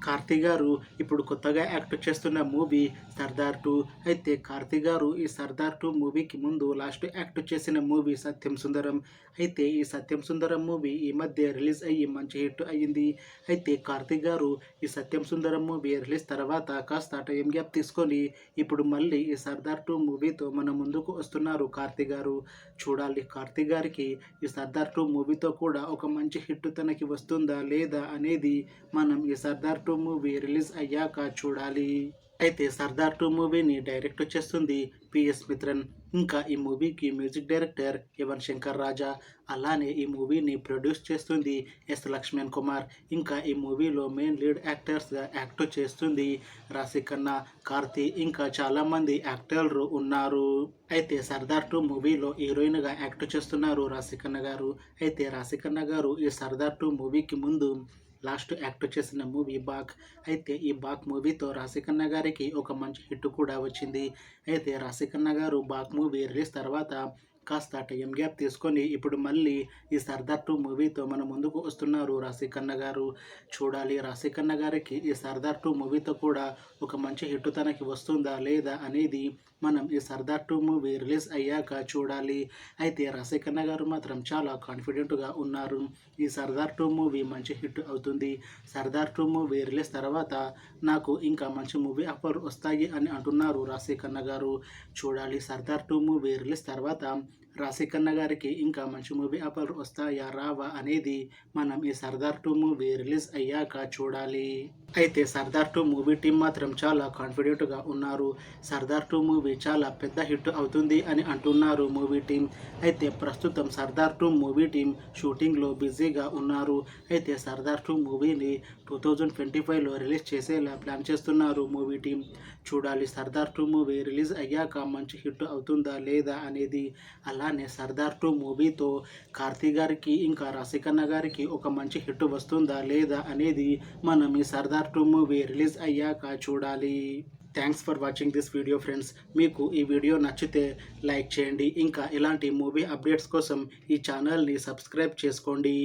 కార్తీ గారు ఇప్పుడు కొత్తగా యాక్ట్ చేస్తున్న మూవీ సర్దార్ 2. అయితే కార్తీ గారు ఈ సర్దార్ 2 మూవీకి ముందు లాస్ట్ యాక్ట్ చేసిన మూవీ సత్యం సుందరం. అయితే ఈ సత్యం సుందరం మూవీ ఈ మధ్య రిలీజ్ అయ్యి మంచి హిట్ అయ్యింది. అయితే కార్తీ గారు ఈ సత్యం సుందరం మూవీ రిలీజ్ తర్వాత కాస్త టైం గ్యాప్ తీసుకొని ఇప్పుడు మళ్ళీ ఈ సర్దార్ 2 మూవీతో మన ముందుకు వస్తున్నారు కార్తీ గారు. చూడాలి కార్తీ గారికి ఈ సర్దార్ 2 మూవీతో కూడా ఒక మంచి హిట్ తనకి వస్తుందా లేదా అనేది మనం ఈ సర్దార్ 2 మూవీ రిలీజ్ అయ్యాక చూడాలి. అయితే సర్దార్ 2 మూవీని డైరెక్ట్ చేస్తుంది పిఎస్ మిత్రన్. ఇంకా ఈ మూవీకి మ్యూజిక్ డైరెక్టర్ యువన్ శంకర్ రాజా. అలానే ఈ మూవీని ప్రొడ్యూస్ చేస్తుంది ఎస్ లక్ష్మణ్ కుమార్. ఇంకా ఈ మూవీలో మెయిన్ లీడ్ యాక్టర్స్గా యాక్ట్ చేస్తుంది రాశి ఖన్నా, కార్తీ, ఇంకా చాలామంది యాక్టర్లు ఉన్నారు. అయితే సర్దార్ 2 మూవీలో హీరోయిన్గా యాక్ట్ చేస్తున్నారు రాశి ఖన్నా గారు. అయితే రాశి ఖన్నా గారు ఈ సర్దార్ 2 మూవీకి ముందు లాస్ట్ యాక్ట్ చేసిన మూవీ బాక్. అయితే ఈ బాక్ మూవీతో రాశి ఖన్నా గారికి ఒక మంచి హిట్ కూడా వచ్చింది. అయితే రాశి ఖన్నా గారు బాక్ మూవీ రిలీజ్ తర్వాత కాస్త టైం గ్యాప్ తీసుకొని ఇప్పుడు మళ్ళీ ఈ సర్దార్ 2 మూవీతో మన ముందుకు వస్తున్నారు రాశి ఖన్నా గారు. చూడాలి రాశి ఖన్నా గారికి ఈ సర్దార్ 2 మూవీతో కూడా ఒక మంచి హిట్ తనకి వస్తుందా లేదా అనేది మనం ఈ సర్దార్ 2 మూవీ రిలీజ్ అయ్యాక చూడాలి. అయితే రాశి ఖన్నా గారు మాత్రం చాలా కాన్ఫిడెంట్గా ఉన్నారు. ఈ సర్దార్ 2 మూవీ మంచి హిట్ అవుతుంది. సర్దార్ 2 మూవీ రిలీజ్ తర్వాత నాకు ఇంకా మంచి మూవీ ఆఫర్ వస్తాయి అని అంటున్నారు రాశి ఖన్నా గారు. చూడాలి సర్దార్ 2 మూవీ రిలీజ్ తర్వాత రాశి ఖన్నా గారికి ఇంకా మంచి మూవీ ఆఫర్ వస్తాయా రావా అనేది మనం ఈ సర్దార్ 2 మూవీ రిలీజ్ అయ్యాక చూడాలి. అయితే సర్దార్ 2 మూవీ టీం మాత్రం చాలా కాన్ఫిడెంట్గా ఉన్నారు. సర్దార్ 2 మూవీ చాలా పెద్ద హిట్ అవుతుంది అని అంటున్నారు మూవీ టీం. అయితే ప్రస్తుతం సర్దార్ 2 మూవీ టీం షూటింగ్లో బిజీగా ఉన్నారు. అయితే సర్దార్ 2 మూవీని 2025లో రిలీజ్ చేసేలా ప్లాన్ చేస్తున్నారు మూవీ టీం. చూడాలి సర్దార్ 2 మూవీ రిలీజ్ అయ్యాక మంచి హిట్ అవుతుందా లేదా అనేది. అలానే సర్దార్ 2 మూవీతో కార్తీ గారికి ఇంకా రాశి ఖన్నా గారికి ఒక మంచి హిట్ వస్తుందా లేదా అనేది మనం ఈ సర్దార్ 2 మూవీ రిలీజ్ అయ్యాక చూడాలి. Thanks for watching this video friends. మీకు ఈ వీడియో నచ్చితే లైక్ చేయండి. ఇంకా ఇలాంటి మూవీ అప్డేట్స్ కోసం ఈ ఛానల్ని సబ్స్క్రైబ్ చేసుకోండి.